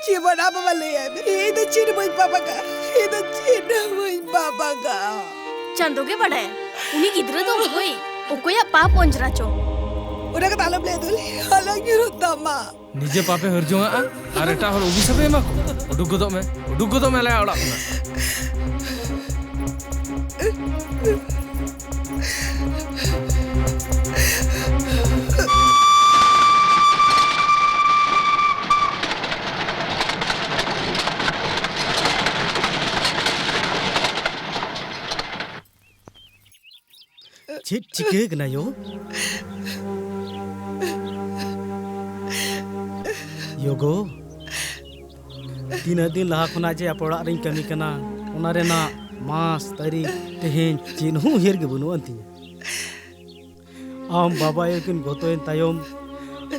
जीवन apa malaya itu cina boy papa ka itu cina boy papa ka चंदो के बड़ा है उन्हीं किधर तो कोई पाप पंजरा चो udah ketalam le dulu halang nyuruh tama निजे पापे हरजुंगा आर एटा हर उबी सबे मा उडुक गोदो में ले आड़ा चिट चिके कना यो योगो तीन दिन लहा खुना जे अपड़ा रिंग कमी कना उना रेना मास तारी तेहेन चिन्हू हेर के बनु अंती आम बाबा यकिन गोतोन तायम